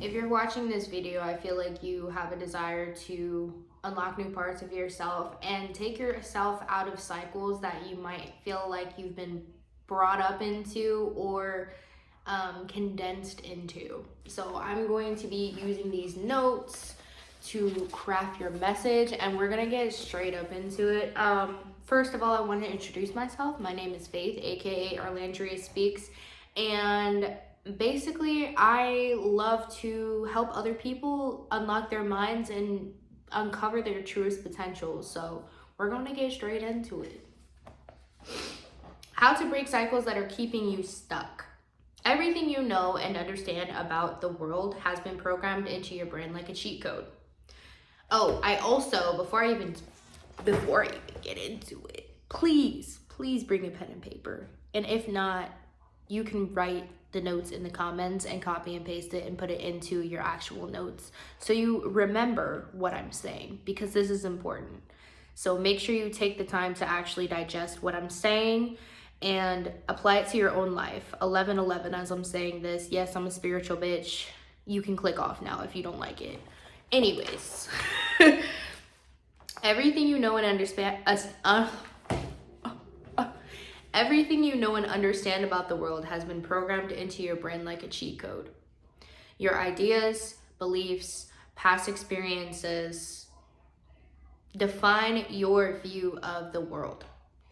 If you're watching this video, I feel like you have a desire to unlock new parts of yourself and take yourself out of cycles that you might feel like you've been brought up into or condensed into. So I'm going to be using these notes to craft your message, and we're gonna get straight up into it. First of all, I want to introduce myself. My name is Faith, aka Arlandria Speaks, and basically I love to help other people unlock their minds and uncover their truest potential. So we're gonna get straight into it. How to break cycles that are keeping you stuck. Everything you know and understand about the world has been programmed into your brain like a cheat code. Oh, I also, before I even get into it, please bring a pen and paper. And if not, you can write the notes in the comments and copy and paste it and put it into your actual notes so you remember what I'm saying, because this is important. So make sure you take the time to actually digest what I'm saying and apply it to your own life. 11:11 as I'm saying this. Yes, I'm a spiritual bitch. You can click off now if you don't like it. Anyways, everything you know and understand everything you know and understand about the world has been programmed into your brain like a cheat code. Your ideas, beliefs, past experiences define your view of the world.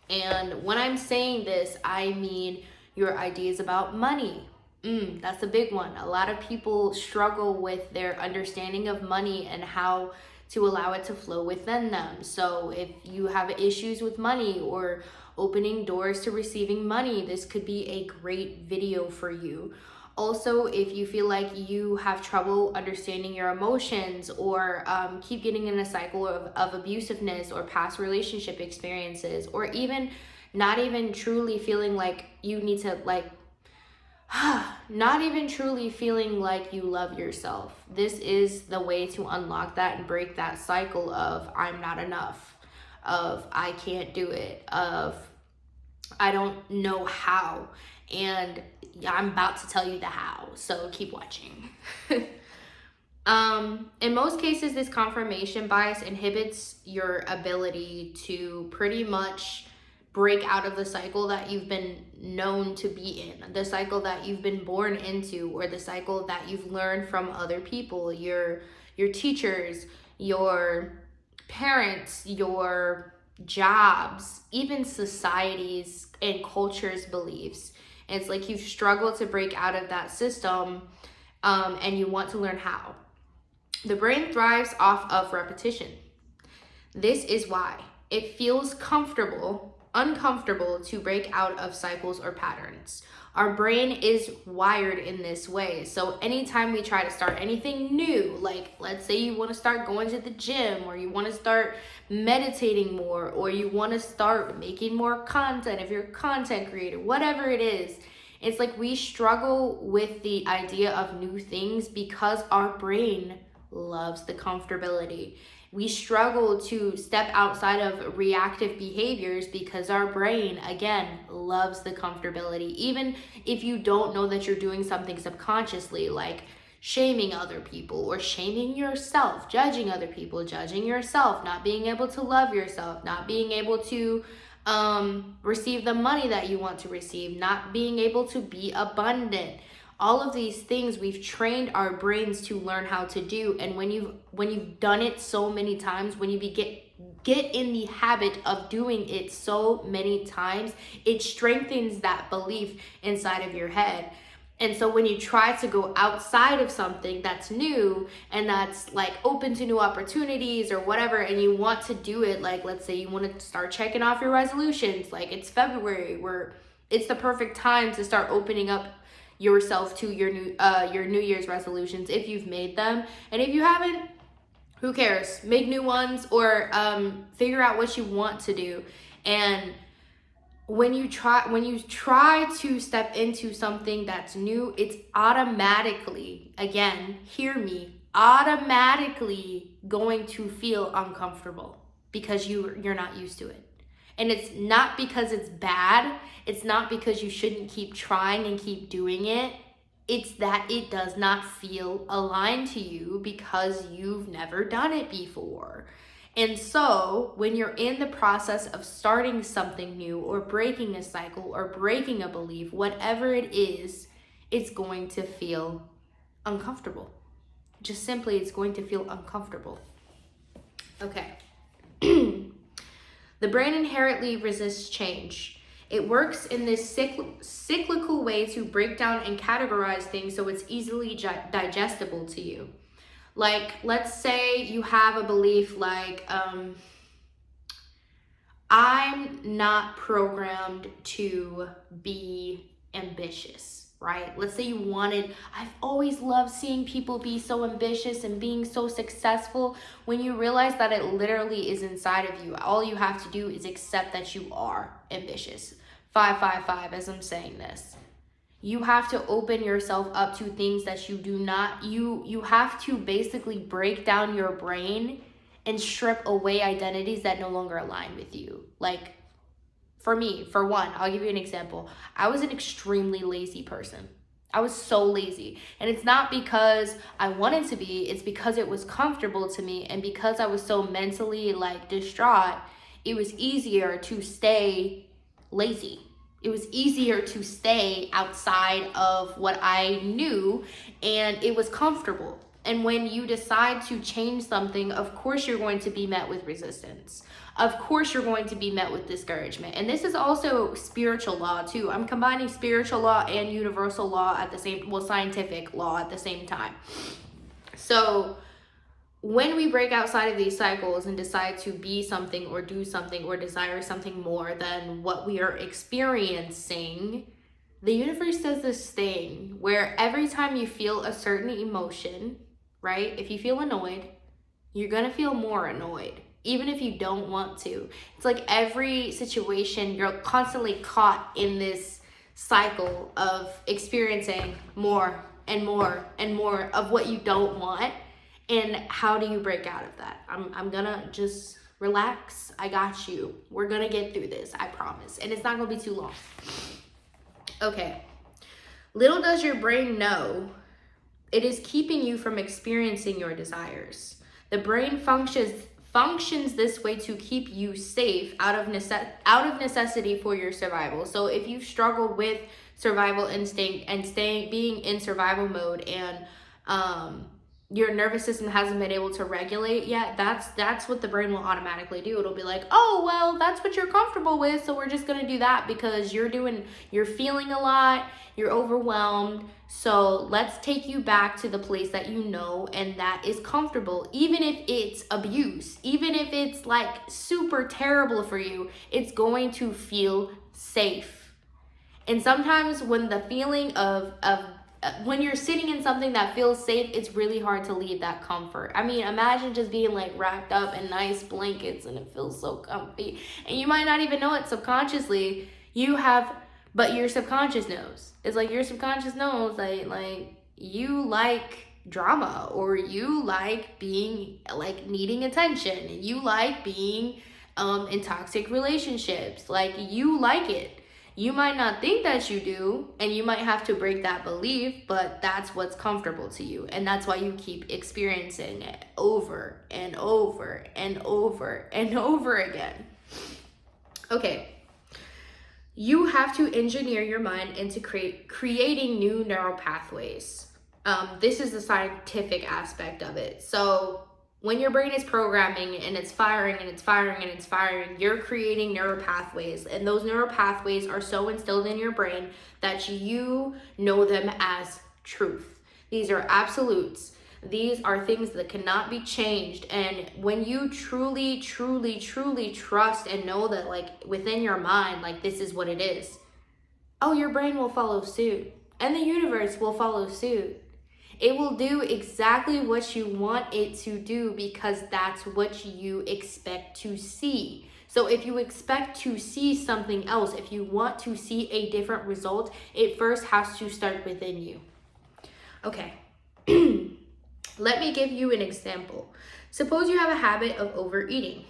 And when I'm saying this, I mean your ideas about money. That's a big one. A lot of people struggle with their understanding of money and how to allow it to flow within them. So if you have issues with money or opening doors to receiving money, this could be a great video for you. Also, if you feel like you have trouble understanding your emotions or keep getting in a cycle of abusiveness or past relationship experiences, or even not even truly feeling like you need to not even truly feeling like you love yourself. This is the way to unlock that and break that cycle of I'm not enough, of I can't do it, of I don't know how. And I'm about to tell you the how, so keep watching. In most cases, this confirmation bias inhibits your ability to pretty much break out of the cycle that you've been known to be in, the cycle that you've been born into, or the cycle that you've learned from other people, your teachers, your parents, your jobs, even society's and culture's beliefs. And it's like you've struggled to break out of that system, and you want to learn how. The brain thrives off of repetition. This is why it feels uncomfortable to break out of cycles or patterns. Our brain is wired in this way. So anytime we try to start anything new, like let's say you want to start going to the gym, or you want to start meditating more, or you want to start making more content if you're a content creator, whatever it is, it's like we struggle with the idea of new things because our brain loves the comfortability. We struggle to step outside of reactive behaviors because our brain, again, loves the comfortability. Even if you don't know that you're doing something subconsciously, like shaming other people or shaming yourself, judging other people, judging yourself, not being able to love yourself, not being able to receive the money that you want to receive, not being able to be abundant. All of these things we've trained our brains to learn how to do. And when you've done it so many times, when you get in the habit of doing it so many times, it strengthens that belief inside of your head. And so when you try to go outside of something that's new and that's like open to new opportunities or whatever, and you want to do it, like let's say you want to start checking off your resolutions, like it's February, where it's the perfect time to start opening up yourself to your New Year's resolutions if you've made them. And if you haven't, who cares? Make new ones, or figure out what you want to do. And when you try to step into something that's new, it's automatically, again, hear me, automatically going to feel uncomfortable because you're not used to it. And it's not because it's bad. It's not because you shouldn't keep trying and keep doing it. It's that it does not feel aligned to you because you've never done it before. And so when you're in the process of starting something new or breaking a cycle or breaking a belief, whatever it is, it's going to feel uncomfortable. Just simply, it's going to feel uncomfortable. Okay. The brain inherently resists change. It works in this cyclical way to break down and categorize things so it's easily digestible to you. Like, let's say you have a belief like, I'm not programmed to be ambitious, right? Let's say I've always loved seeing people be so ambitious and being so successful. When you realize that it literally is inside of you, all you have to do is accept that you are ambitious. 555, as I'm saying this. You have to open yourself up to things that you do not, you have to basically break down your brain and strip away identities that no longer align with you. Like, for me, for one, I'll give you an example. I was an extremely lazy person. I was so lazy. And it's not because I wanted to be, it's because it was comfortable to me. And because I was so mentally like distraught, it was easier to stay lazy. It was easier to stay outside of what I knew, and it was comfortable. And when you decide to change something, of course you're going to be met with resistance. Of course you're going to be met with discouragement. And this is also spiritual law too. I'm combining spiritual law and universal law at the same, scientific law at the same time. So when we break outside of these cycles and decide to be something or do something or desire something more than what we are experiencing, the universe does this thing where every time you feel a certain emotion, right? If you feel annoyed, you're gonna feel more annoyed, even if you don't want to. It's like every situation, you're constantly caught in this cycle of experiencing more and more and more of what you don't want. And how do you break out of that? I'm gonna just relax. I got you. We're gonna get through this, I promise. And it's not gonna be too long. Okay. Little does your brain know, it is keeping you from experiencing your desires. The brain functions this way to keep you safe out of necessity for your survival. So if you've struggled with survival instinct and being in survival mode, and your nervous system hasn't been able to regulate yet, that's what the brain will automatically do. It'll be like, oh, well, that's what you're comfortable with, so we're just gonna do that because you're feeling a lot, you're overwhelmed, so let's take you back to the place that you know and that is comfortable. Even if it's abuse, even if it's like super terrible for you, it's going to feel safe. And sometimes when the feeling of when you're sitting in something that feels safe, it's really hard to leave that comfort. I mean, imagine just being like wrapped up in nice blankets and it feels so comfy. And you might not even know it subconsciously. But your subconscious knows. It's like your subconscious knows like you like drama, or you like being like needing attention, and you like being in toxic relationships. Like, you like it. You might not think that you do, and you might have to break that belief, but that's what's comfortable to you. And that's why you keep experiencing it over and over and over and over again. Okay. You have to engineer your mind into creating new neural pathways. This is the scientific aspect of it. So when your brain is programming and it's firing and it's firing and it's firing, you're creating neural pathways. And those neural pathways are so instilled in your brain that you know them as truth. These are absolutes. These are things that cannot be changed. And when you truly, truly, truly trust and know that, like, within your mind, like, this is what it is, oh, your brain will follow suit. And the universe will follow suit. It will do exactly what you want it to do because that's what you expect to see. So if you expect to see something else, if you want to see a different result, it first has to start within you. Okay. Let me give you an example. Suppose you have a habit of overeating.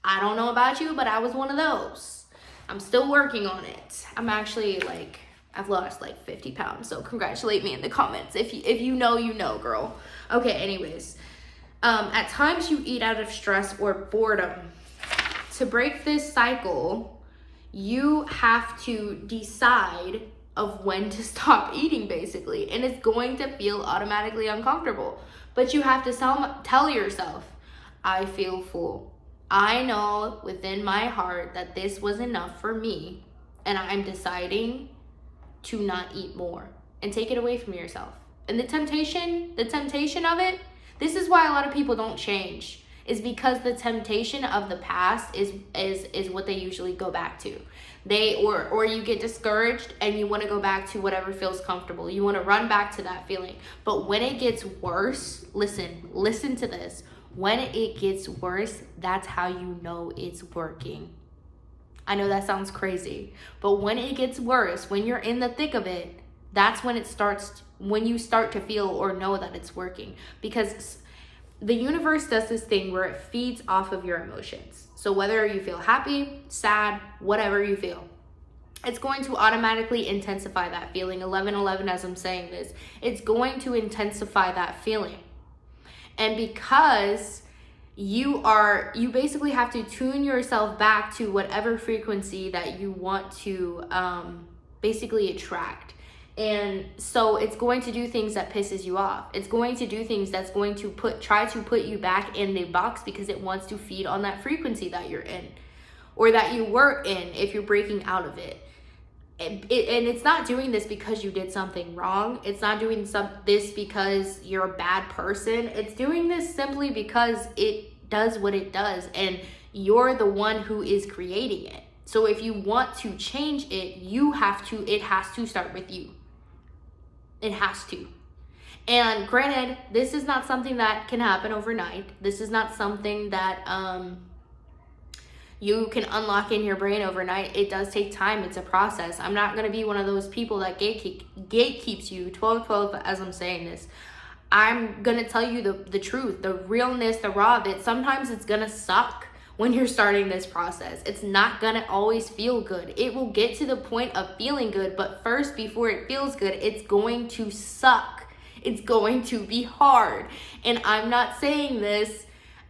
I don't know about you, but I was one of those. I'm still working on it. I'm actually like I've lost like 50 pounds, so congratulate me in the comments. If you know, you know, girl. Okay, anyways. At times you eat out of stress or boredom. To break this cycle, you have to decide of when to stop eating, basically. And it's going to feel automatically uncomfortable. But you have to tell yourself, I feel full. I know within my heart that this was enough for me, and I'm deciding to not eat more, and take it away from yourself. And the temptation of it, this is why a lot of people don't change, is because the temptation of the past is what they usually go back to. Or you get discouraged and you want to go back to whatever feels comfortable. You want to run back to that feeling. But when it gets worse, listen to this. When it gets worse, that's how you know it's working. I know that sounds crazy, but when it gets worse, when you're in the thick of it, that's when when you start to feel or know that it's working. Because the universe does this thing where it feeds off of your emotions. So whether you feel happy, sad, whatever you feel, it's going to automatically intensify that feeling. 11:11, as I'm saying this, it's going to intensify that feeling. And because you basically have to tune yourself back to whatever frequency that you want to basically attract. And so it's going to do things that pisses you off. It's going to do things that's going to try to put you back in the box because it wants to feed on that frequency that you're in, or that you were in if you're breaking out of it. And it's not doing this because you did something wrong. It's not doing this because you're a bad person. It's doing this simply because it does what it does, and you're the one who is creating it. So if you want to change it, it has to start with you. It has to. And granted, this is not something that can happen overnight. This is not something that you can unlock in your brain overnight. It does take time. It's a process. I'm not going to be one of those people that gatekeeps you 12-12 as I'm saying this. I'm going to tell you the truth, the realness, the raw of it. Sometimes it's going to suck when you're starting this process. It's not going to always feel good. It will get to the point of feeling good, but first, before it feels good, it's going to suck. It's going to be hard. And I'm not saying this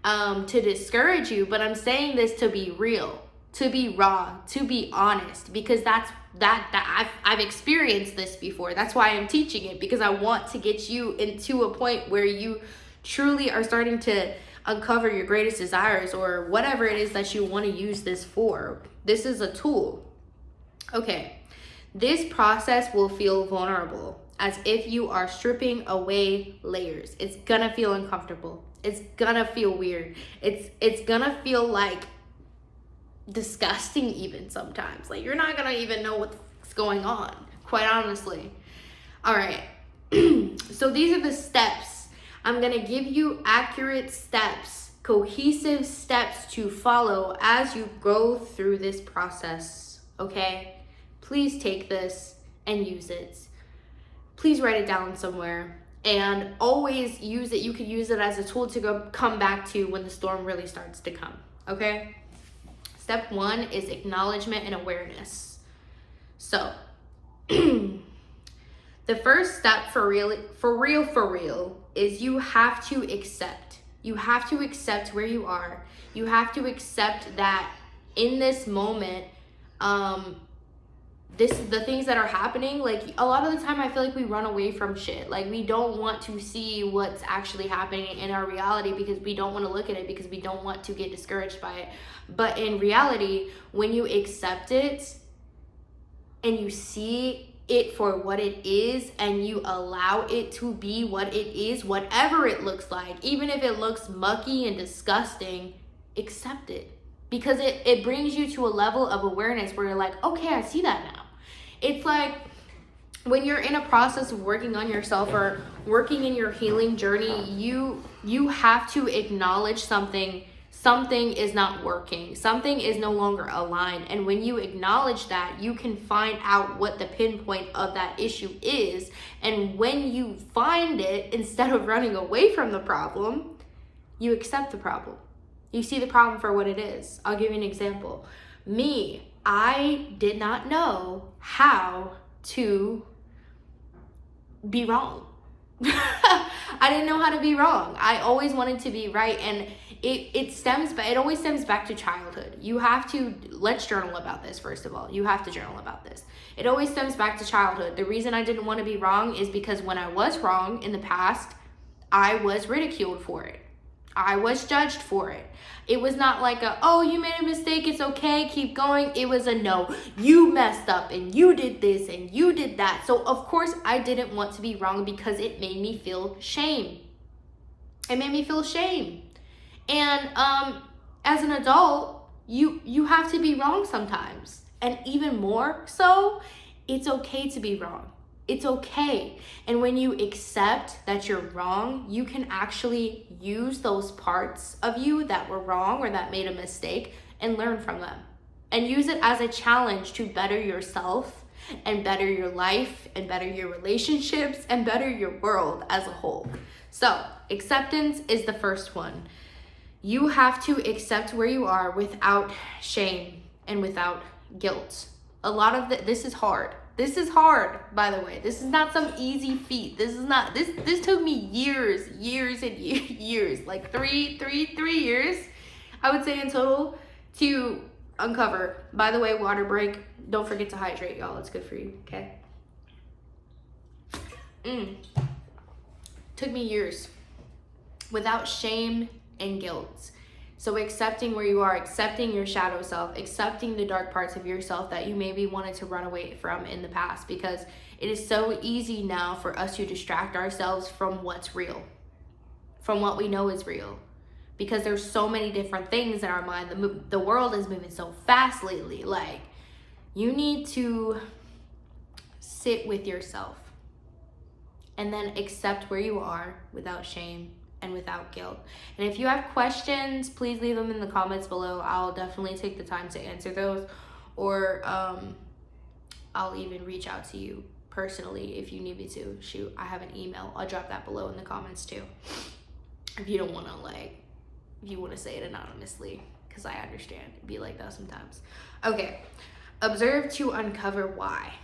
to discourage you, but I'm saying this to be real, to be raw, to be honest, because I've experienced this before. That's why I'm teaching it, because I want to get you into a point where you truly are starting to uncover your greatest desires, or whatever it is that you want to use this for. This is a tool. Okay, this process will feel vulnerable, as if you are stripping away layers. It's gonna feel uncomfortable. It's gonna feel weird. It's gonna feel like disgusting even sometimes. Like you're not gonna even know what's going on, quite honestly. All right, so these are the steps. I'm gonna give you accurate steps, cohesive steps to follow as you go through this process, okay? Please take this and use it. Please write it down somewhere, and always use it. You could use it as a tool to come back to when the storm really starts to come, okay? Step 1 is acknowledgement and awareness. So, the first step for real, is you have to accept. You have to accept where you are. You have to accept that in this moment, the things that are happening, like a lot of the time I feel like we run away from shit. Like we don't want to see what's actually happening in our reality because we don't want to look at it, because we don't want to get discouraged by it. But in reality, when you accept it and you see it for what it is, and you allow it to be what it is, whatever it looks like, even if it looks mucky and disgusting, accept it. Because it brings you to a level of awareness where you're like, okay, I see that now. It's like when you're in a process of working on yourself or working in your healing journey, you have to acknowledge something is not working. Something is no longer aligned. And when you acknowledge that, you can find out what the pinpoint of that issue is. And when you find it, instead of running away from the problem, you accept the problem. You see the problem for what it is. I'll give you an example. I did not know how to be wrong. I didn't know how to be wrong. I always wanted to be right, and it always stems back to childhood. You have to, let's journal about this first of all. You have to journal about this. It always stems back to childhood. The reason I didn't want to be wrong is because when I was wrong in the past, I was ridiculed for it. I was judged for it. It was not like oh, you made a mistake, it's okay, keep going. It was a no, you messed up and you did this and you did that. So of course I didn't want to be wrong because it made me feel shame. It made me feel shame. And as an adult, you have to be wrong sometimes. And even more so, it's okay to be wrong. It's okay. And when you accept that you're wrong, you can actually use those parts of you that were wrong or that made a mistake and learn from them. And use it as a challenge to better yourself and better your life and better your relationships and better your world as a whole. So, acceptance is the first one. You have to accept where you are without shame and without guilt. This is hard. This is hard, by the way. This is not some easy feat. This took me years and years, like three years, I would say in total, to uncover. By the way, water break. Don't forget to hydrate, y'all. It's good for you, okay? Took me years without shame and guilt. So accepting where you are, accepting your shadow self, accepting the dark parts of yourself that you maybe wanted to run away from in the past, because it is so easy now for us to distract ourselves from what's real, from what we know is real, because there's so many different things in our mind. The world is moving so fast lately. Like, you need to sit with yourself and then accept where you are without shame and without guilt. And if you have questions, please leave them in the comments below. I'll definitely take the time to answer those, or I'll even reach out to you personally if you need me to. Shoot, I have an email. I'll drop that below in the comments too, if you don't want to, like, if you want to say it anonymously, because I understand it'd be like that sometimes. Okay, observe to uncover why.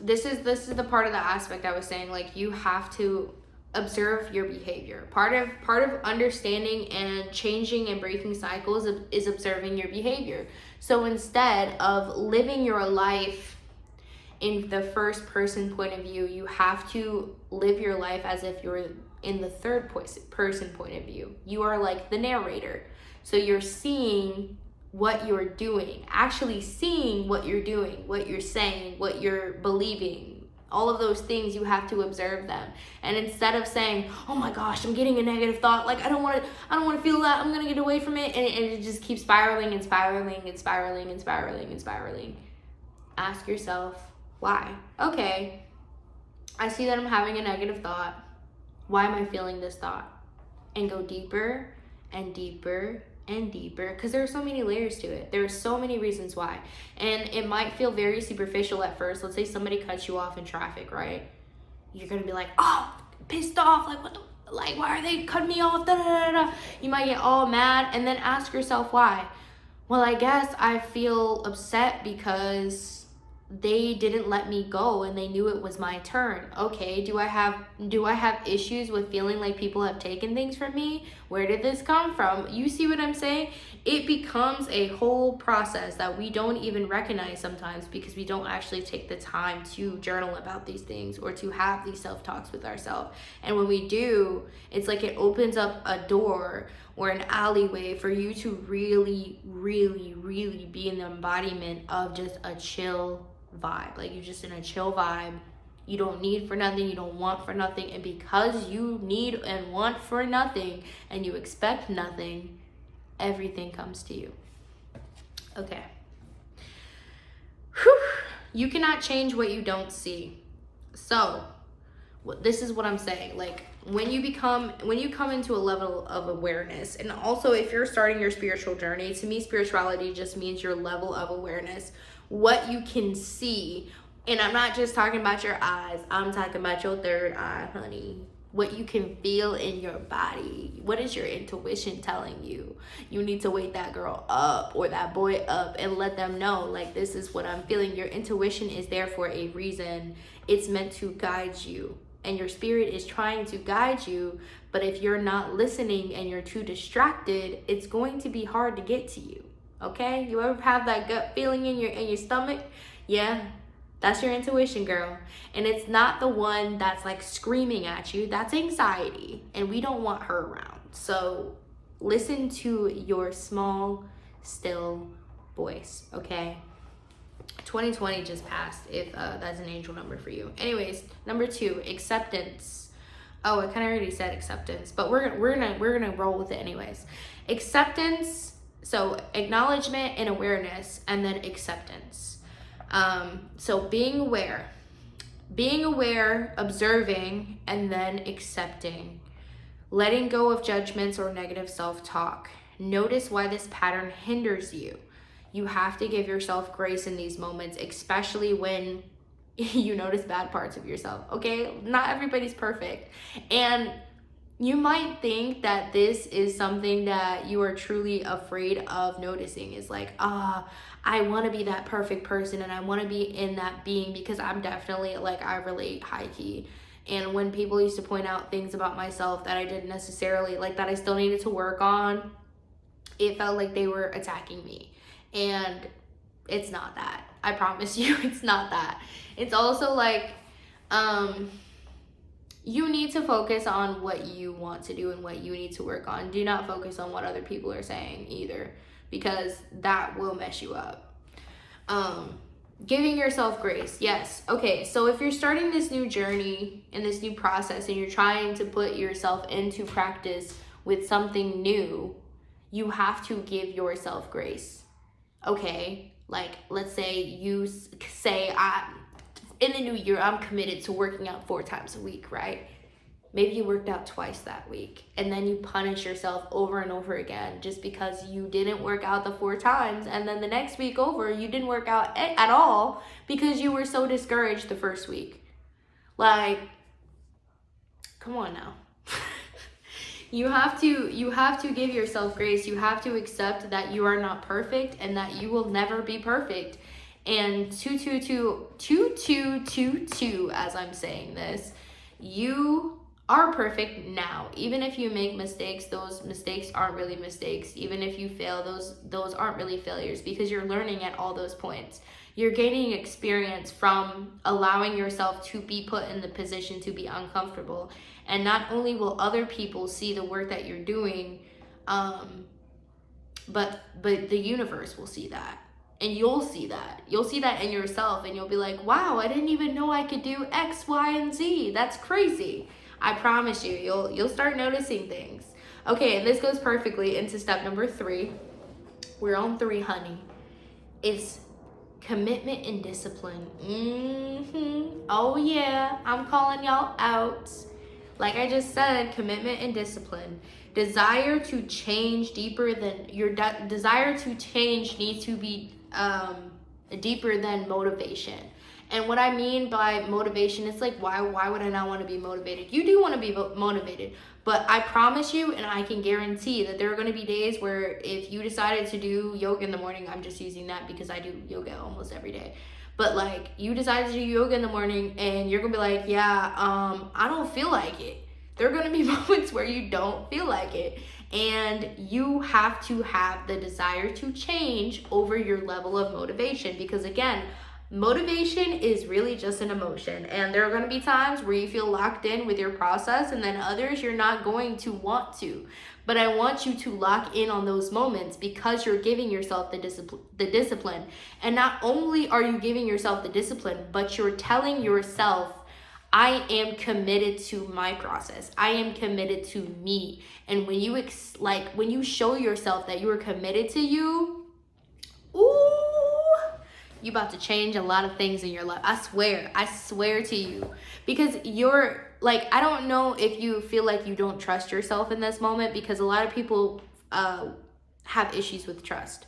This is the part of the aspect I was saying, like, you have to observe your behavior. Part of understanding and changing and breaking cycles is observing your behavior. So instead of living your life in the first person point of view, you have to live your life as if you're in the third person point of view. You are like the narrator. So you're seeing what you're doing, actually seeing what you're doing, what you're saying, what you're believing. All of those things, you have to observe them. And instead of saying, oh my gosh, I'm getting a negative thought, like I don't want to feel that, I'm gonna get away from it, and it just keeps spiraling and spiraling and spiraling and spiraling and spiraling. Ask yourself, why? Okay, I see that I'm having a negative thought. Why am I feeling this thought? And go deeper and deeper and deeper, because there are so many layers to it. There are so many reasons why. And it might feel very superficial at first. Let's say somebody cuts you off in traffic, right? You're gonna be like, oh, pissed off, like, what the, like, why are they cutting me off? Da, da, da, da. You might get all mad, and then ask yourself why. Well, I guess I feel upset because they didn't let me go and they knew it was my turn. Okay, do I have issues with feeling like people have taken things from me? Where did this come from? You see what I'm saying? It becomes a whole process that we don't even recognize sometimes, because we don't actually take the time to journal about these things or to have these self-talks with ourselves. And when we do, it's like it opens up a door or an alleyway for you to really, really, really be in the embodiment of just a chill vibe. Like, you're just in a chill vibe. You don't need for nothing, you don't want for nothing, and because you need and want for nothing and you expect nothing, everything comes to you. Okay. Whew. You cannot change what you don't see. So this is what I'm saying. Like, when you come into a level of awareness, and also if you're starting your spiritual journey, to me, spirituality just means your level of awareness, what you can see. And I'm not just talking about your eyes, I'm talking about your third eye, honey. what you can feel in your body. What is your intuition telling you? You need to wake that girl up or that boy up and let them know, like, this is what I'm feeling. Your intuition is there for a reason. It's meant to guide you, and your spirit is trying to guide you. But if you're not listening and you're too distracted, it's going to be hard to get to you. Okay? You ever have that gut feeling in your stomach? Yeah. That's your intuition, girl. And it's not the one that's like screaming at you. That's anxiety. And we don't want her around. So listen to your small, still voice, okay? 2020 just passed, if that's an angel number for you. Anyways, number 2, acceptance. Oh, I kind of already said acceptance, but we're gonna roll with it anyways. Acceptance, so acknowledgement and awareness, and then acceptance. So being aware, observing, and then accepting, letting go of judgments or negative self-talk. Notice why this pattern hinders you. You have to give yourself grace in these moments, especially when you notice bad parts of yourself, okay? Not everybody's perfect. And you might think that this is something that you are truly afraid of noticing, is like, I want to be that perfect person and I want to be in that being, because I'm definitely, like, I relate high key. And when people used to point out things about myself that I didn't necessarily, like, that I still needed to work on, it felt like they were attacking me. And it's not that. I promise you, it's not that. It's also like, you need to focus on what you want to do and what you need to work on. Do not focus on what other people are saying either, because that will mess you up. Giving yourself grace. Yes. Okay. So if you're starting this new journey and this new process and you're trying to put yourself into practice with something new, you have to give yourself grace. Okay. Like, let's say you say, in the new year, I'm committed to working out 4 times a week, right? Maybe you worked out twice that week, and then you punish yourself over and over again just because you didn't work out the 4 times, and then the next week over, you didn't work out at all because you were so discouraged the first week. Like, come on now. You have to give yourself grace. You have to accept that you are not perfect and that you will never be perfect. And 2222, as I'm saying this, you are perfect now. Even if you make mistakes, those mistakes aren't really mistakes. Even if you fail, those aren't really failures, because you're learning at all those points. You're gaining experience from allowing yourself to be put in the position to be uncomfortable. And not only will other people see the work that you're doing, but the universe will see that. And you'll see that. You'll see that in yourself, and you'll be like, wow, I didn't even know I could do X, Y, and Z. That's crazy. I promise you, you'll start noticing things. Okay, and this goes perfectly into step number 3. We're on 3, honey. It's commitment and discipline. Oh yeah, I'm calling y'all out. Like I just said, commitment and discipline. Desire to change deeper than your desire to change needs to be deeper than motivation. And what I mean by motivation, it's like, why would I not want to be motivated? You do want to be motivated, but I promise you, and I can guarantee that there are going to be days where if you decided to do yoga in the morning, I'm just using that because I do yoga almost every day. But like, you decided to do yoga in the morning and you're going to be like, yeah, I don't feel like it. There are going to be moments where you don't feel like it. And you have to have the desire to change over your level of motivation, because again, motivation is really just an emotion, and there are going to be times where you feel locked in with your process, and then others you're not going to want to. But I want you to lock in on those moments, because you're giving yourself the discipline. And not only are you giving yourself the discipline, but you're telling yourself, I am committed to my process. I am committed to me. And when you when you show yourself that you are committed to you, ooh, you about to change a lot of things in your life. I swear to you. Because you're like, I don't know if you feel like you don't trust yourself in this moment, because a lot of people have issues with trust.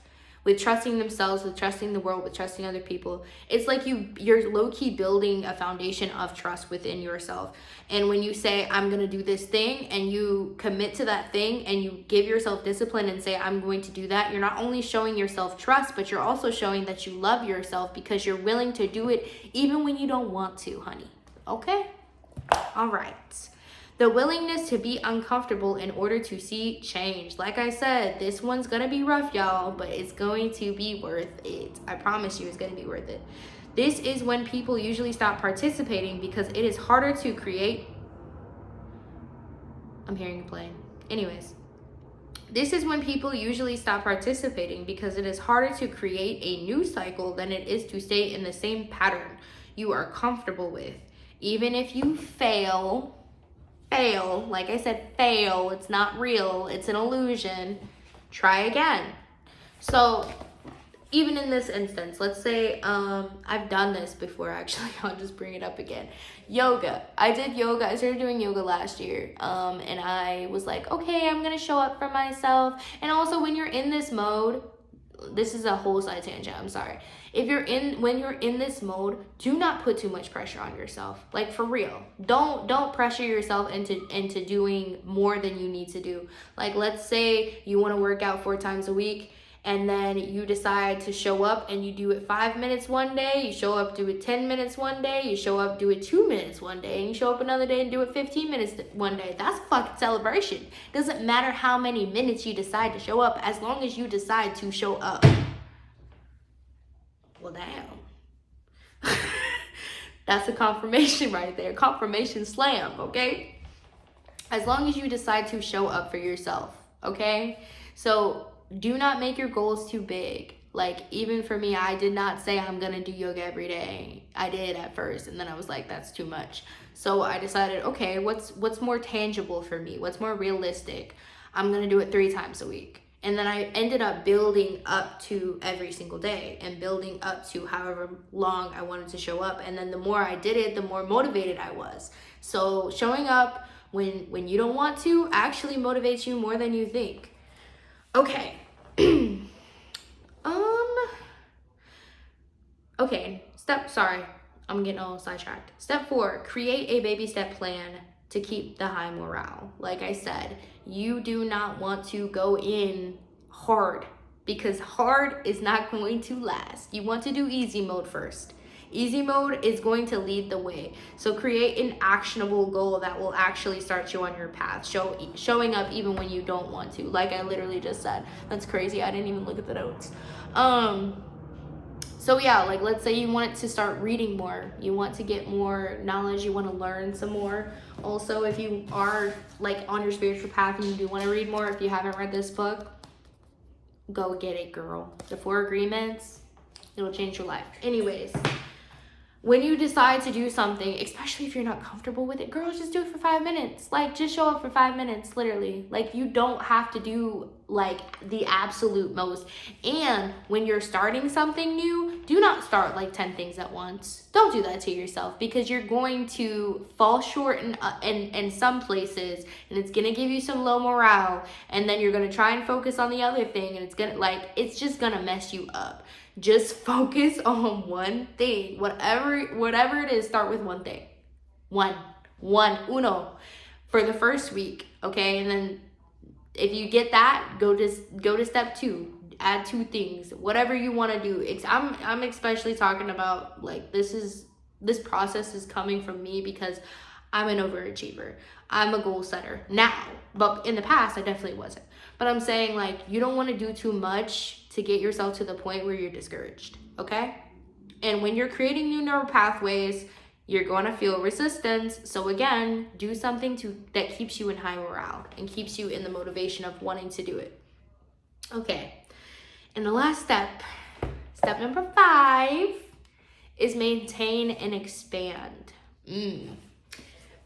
with trusting themselves, with trusting the world, with trusting other people. It's like you're low-key building a foundation of trust within yourself. And when you say, I'm going to do this thing, and you commit to that thing, and you give yourself discipline and say, I'm going to do that, you're not only showing yourself trust, but you're also showing that you love yourself because you're willing to do it even when you don't want to, honey. Okay? All right. The willingness to be uncomfortable in order to see change. Like I said, this one's gonna be rough, y'all, but it's going to be worth it. I promise you it's gonna be worth it. This is when people usually stop participating because it is harder to create. I'm hearing a plane. Anyways, this is when people usually stop participating because it is harder to create a new cycle than it is to stay in the same pattern you are comfortable with. Even if you fail, like I said, fail, it's not real, it's an illusion, try again. So even in this instance, let's say I've done this before, actually. I'll just bring it up again. Yoga. I did yoga. I started doing yoga last year, and I was like, okay, I'm gonna show up for myself. And also, when you're in this mode, this is a whole side tangent, I'm sorry. When you're in this mode, do not put too much pressure on yourself. Like, for real. Don't pressure yourself into doing more than you need to do. Like, let's say you want to work out 4 times a week, and then you decide to show up and you do it 5 minutes one day, you show up, do it 10 minutes one day, you show up, do it 2 minutes one day, and you show up another day and do it 15 minutes one day. That's a fucking celebration. Doesn't matter how many minutes you decide to show up, as long as you decide to show up. Well, damn. That's a confirmation right there. Confirmation slam, okay? As long as you decide to show up for yourself, okay? So do not make your goals too big. Like, even for me, I did not say I'm gonna do yoga every day. I did at first, and then I was like, that's too much. So I decided, okay, what's more tangible for me? What's more realistic? I'm gonna do it 3 times a week. And then I ended up building up to every single day and building up to however long I wanted to show up. And then the more I did it, the more motivated I was. So showing up when you don't want to actually motivates you more than you think. Okay. Okay, sorry, I'm getting all sidetracked. Step 4, create a baby step plan to keep the high morale. Like I said, you do not want to go in hard because hard is not going to last. You want to do easy mode first. Easy mode is going to lead the way. So create an actionable goal that will actually start you on your path, showing up even when you don't want to. Like I literally just said. That's crazy. I didn't even look at the notes. So yeah, like let's say you want to start reading more. You want to get more knowledge. You want to learn some more. Also, if you are like on your spiritual path and you do want to read more, if you haven't read this book, go get it, girl. The 4 Agreements, it'll change your life. Anyways, when you decide to do something, especially if you're not comfortable with it, girl, just do it for 5 minutes. Like, just show up for 5 minutes, literally. Like, you don't have to do like the absolute most. And when you're starting something new, do not start like 10 things at once. Don't do that to yourself, because you're going to fall short in some places, and it's gonna give you some low morale, and then you're gonna try and focus on the other thing, and it's just gonna mess you up. Just focus on one thing. Whatever it is, start with one thing. Uno, for the first week, okay? And then if you get that, go to step 2. Add 2 things. Whatever you want to do. I'm especially talking about, like, this process is coming from me because I'm an overachiever. I'm a goal setter now, but in the past I definitely wasn't. But I'm saying, like, you don't want to do too much to get yourself to the point where you're discouraged, okay? And when you're creating new neural pathways, you're going to feel resistance. So again, do something that keeps you in high morale and keeps you in the motivation of wanting to do it. Okay. And the last step number 5, is maintain and expand.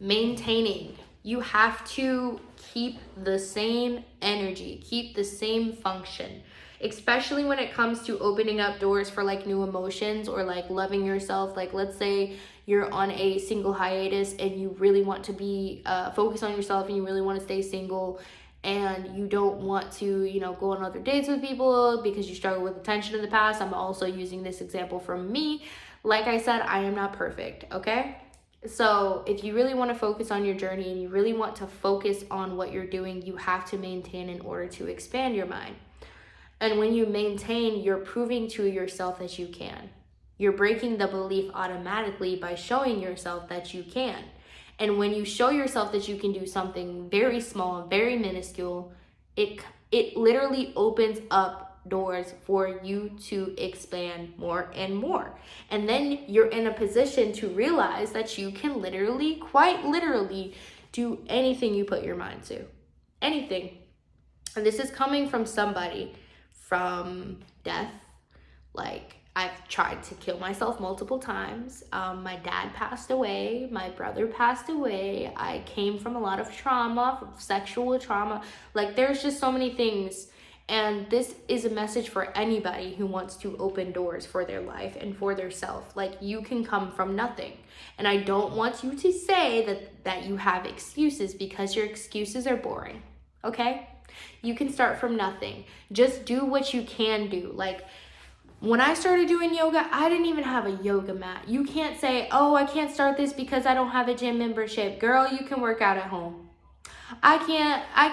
Maintaining. You have to keep the same energy, keep the same function, especially when it comes to opening up doors for like new emotions or like loving yourself. Like, let's say you're on a single hiatus and you really want to be focused on yourself and you really want to stay single. and you don't want to, you know, go on other dates with people because you struggle with attention in the past. I'm also using this example from me. Like I said, I am not perfect, okay? So if you really want to focus on your journey and you really want to focus on what you're doing, you have to maintain in order to expand your mind. And when you maintain, you're proving to yourself that you can. You're breaking the belief automatically by showing yourself that you can. And when you show yourself that you can do something very small, very minuscule, it literally opens up doors for you to expand more and more. And then you're in a position to realize that you can literally, quite literally, do anything you put your mind to. Anything. And this is coming from somebody from death. Like, I've tried to kill myself multiple times. My dad passed away. My brother passed away. I came from a lot of trauma, from sexual trauma. Like, there's just so many things. And this is a message for anybody who wants to open doors for their life and for their self. Like, you can come from nothing. And I don't want you to say that you have excuses, because your excuses are boring, okay? You can start from nothing. Just do what you can do. Like, when I started doing yoga, I didn't even have a yoga mat. You can't say, oh, I can't start this because I don't have a gym membership. Girl, you can work out at home. I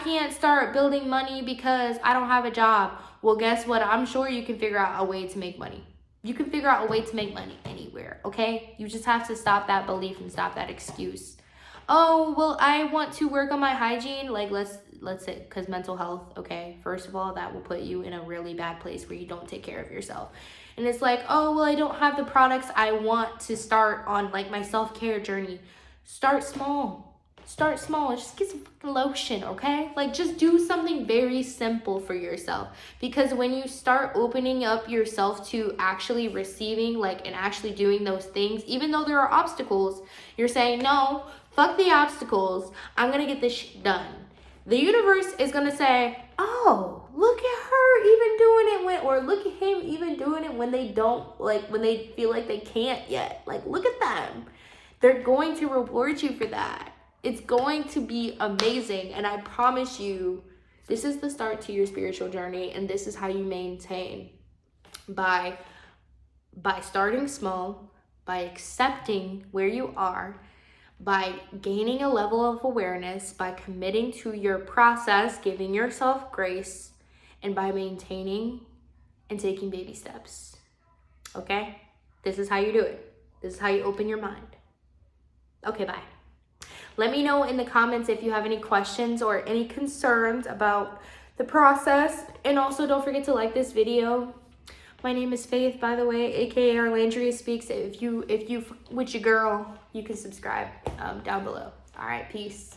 can't start building money because I don't have a job. Well, guess what? I'm sure you can figure out a way to make money. You can figure out a way to make money anywhere, okay? You just have to stop that belief and stop that excuse. Oh, well, I want to work on my hygiene. Like, let's say, because mental health, okay, first of all, that will put you in a really bad place where you don't take care of yourself. And it's like, oh, well, I don't have the products I want to start on, like, my self-care journey. Start small. Start small. Just get some fucking lotion, okay? Like, just do something very simple for yourself. Because when you start opening up yourself to actually receiving, like, and actually doing those things, even though there are obstacles, you're saying, no, fuck the obstacles. I'm gonna get this done. The universe is gonna say, oh, look at her even doing it or look at him even doing it when they don't, like, when they feel like they can't yet. Like, look at them. They're going to reward you for that. It's going to be amazing. And I promise you, this is the start to your spiritual journey. And this is how you maintain. By starting small, by accepting where you are, by gaining a level of awareness, by committing to your process, giving yourself grace, and by maintaining and taking baby steps. Okay? This is how you do it. This is how you open your mind. Okay, bye. Let me know in the comments if you have any questions or any concerns about the process. And also, don't forget to like this video. My name is Faith, by the way, aka Arlandria Speaks. If you with your girl, you can subscribe down below. All right, peace.